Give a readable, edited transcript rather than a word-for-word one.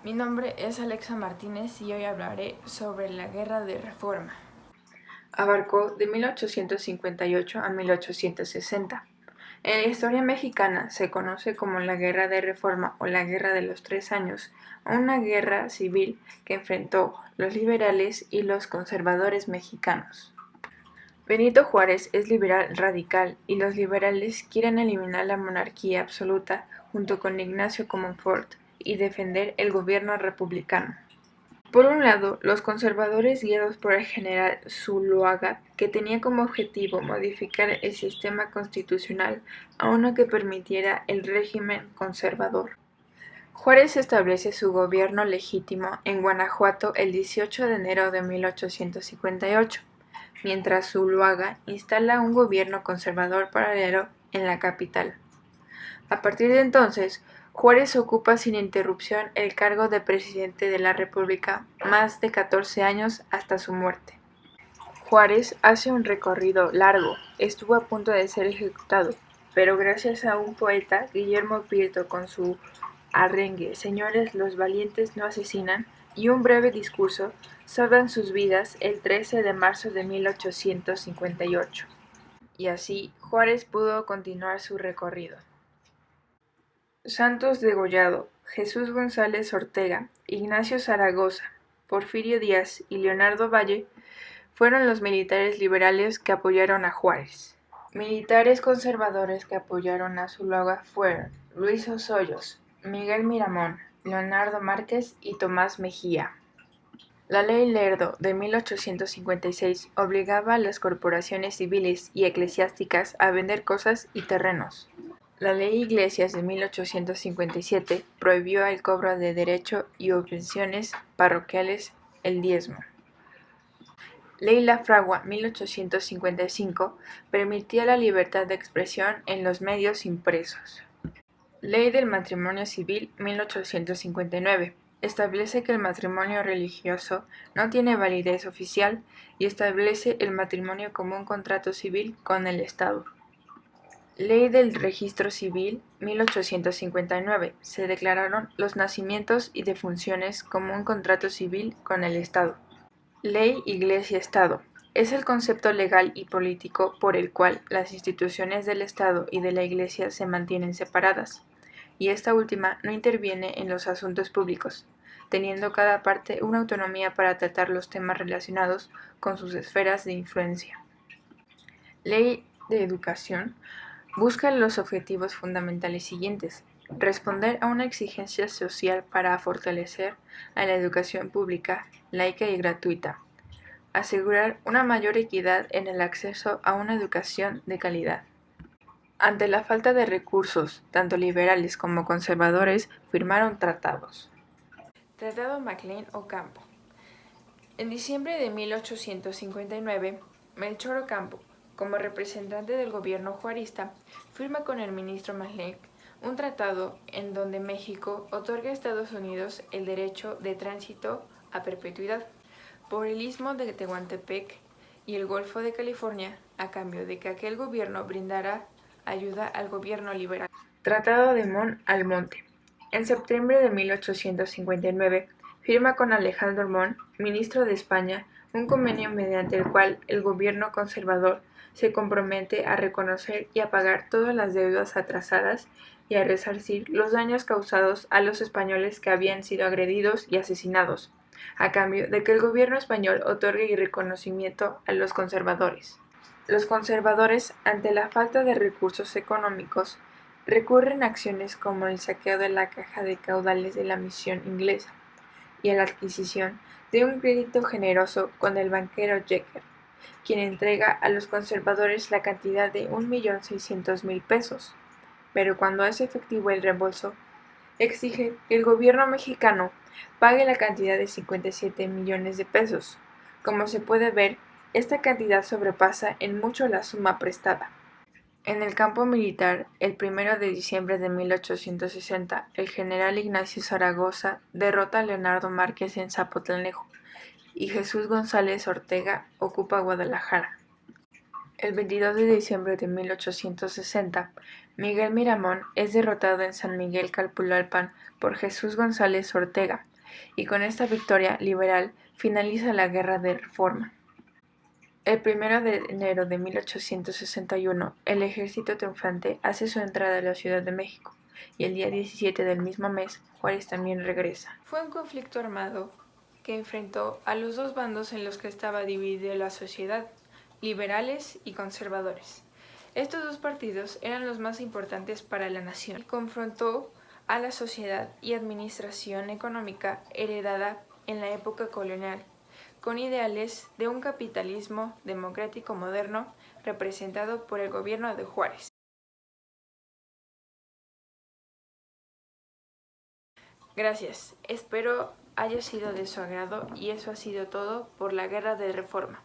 Mi nombre es Alexa Martínez y hoy hablaré sobre la Guerra de Reforma. Abarcó de 1858 a 1860. En la historia mexicana se conoce como la Guerra de Reforma o la Guerra de los 3 años, una guerra civil que enfrentó los liberales y los conservadores mexicanos. Benito Juárez es liberal radical y los liberales quieren eliminar la monarquía absoluta junto con Ignacio Comonfort y defender el gobierno republicano. Por un lado, los conservadores guiados por el general Zuloaga, que tenía como objetivo modificar el sistema constitucional a uno que permitiera el régimen conservador. Juárez establece su gobierno legítimo en Guanajuato el 18 de enero de 1858, mientras Zuloaga instala un gobierno conservador paralelo en la capital. A partir de entonces, Juárez ocupa sin interrupción el cargo de presidente de la República más de 14 años hasta su muerte. Juárez hace un recorrido largo, estuvo a punto de ser ejecutado, pero gracias a un poeta, Guillermo Prieto, con su arrengue "Señores, los valientes no asesinan" y un breve discurso, salvan sus vidas el 13 de marzo de 1858. Y así, Juárez pudo continuar su recorrido. Santos Degollado, Jesús González Ortega, Ignacio Zaragoza, Porfirio Díaz y Leonardo Valle fueron los militares liberales que apoyaron a Juárez. Militares conservadores que apoyaron a Zuloaga fueron Luis Osoyos, Miguel Miramón, Leonardo Márquez y Tomás Mejía. La Ley Lerdo de 1856 obligaba a las corporaciones civiles y eclesiásticas a vender cosas y terrenos. La Ley Iglesias de 1857 prohibió el cobro de derecho y obvenciones parroquiales, el diezmo. Ley La Fragua 1855 permitía la libertad de expresión en los medios impresos. Ley del Matrimonio Civil 1859 establece que el matrimonio religioso no tiene validez oficial y establece el matrimonio como un contrato civil con el Estado. Ley del Registro Civil 1859 se declararon los nacimientos y defunciones como un contrato civil con el Estado. Ley Iglesia-Estado es el concepto legal y político por el cual las instituciones del Estado y de la Iglesia se mantienen separadas, y esta última no interviene en los asuntos públicos, teniendo cada parte una autonomía para tratar los temas relacionados con sus esferas de influencia. Ley de Educación busca los objetivos fundamentales siguientes: responder a una exigencia social para fortalecer a la educación pública, laica y gratuita, asegurar una mayor equidad en el acceso a una educación de calidad. Ante la falta de recursos, tanto liberales como conservadores firmaron tratados. Tratado MacLean-Ocampo. En diciembre de 1859, Melchor Ocampo, como representante del gobierno juarista, firma con el ministro MacLean un tratado en donde México otorga a Estados Unidos el derecho de tránsito a perpetuidad por el istmo de Tehuantepec y el Golfo de California, a cambio de que aquel gobierno brindara ayuda al gobierno liberal. Tratado de Mon-Almonte. En septiembre de 1859, firma con Alejandro Mon, ministro de España, un convenio mediante el cual el gobierno conservador se compromete a reconocer y a pagar todas las deudas atrasadas y a resarcir los daños causados a los españoles que habían sido agredidos y asesinados, a cambio de que el gobierno español otorgue reconocimiento a los conservadores. Los conservadores, ante la falta de recursos económicos, recurren a acciones como el saqueo de la caja de caudales de la misión inglesa y a la adquisición de un crédito generoso con el banquero Jecker, quien entrega a los conservadores la cantidad de 1.600.000 pesos, pero cuando hace efectivo el reembolso, exige que el gobierno mexicano pague la cantidad de 57 millones de pesos. Como se puede ver, esta cantidad sobrepasa en mucho la suma prestada. En el campo militar, el 1 de diciembre de 1860, el general Ignacio Zaragoza derrota a Leonardo Márquez en Zapotlanejo y Jesús González Ortega ocupa Guadalajara. El 22 de diciembre de 1860, Miguel Miramón es derrotado en San Miguel Calpulalpan por Jesús González Ortega, y con esta victoria liberal finaliza la Guerra de Reforma. El 1 de enero de 1861, el ejército triunfante hace su entrada a la Ciudad de México, y el día 17 del mismo mes, Juárez también regresa. Fue un conflicto armado que enfrentó a los dos bandos en los que estaba dividida la sociedad, liberales y conservadores. Estos dos partidos eran los más importantes para la nación y confrontó a la sociedad y administración económica heredada en la época colonial, con ideales de un capitalismo democrático moderno representado por el gobierno de Juárez. Gracias, espero haya sido de su agrado y eso ha sido todo por la Guerra de Reforma.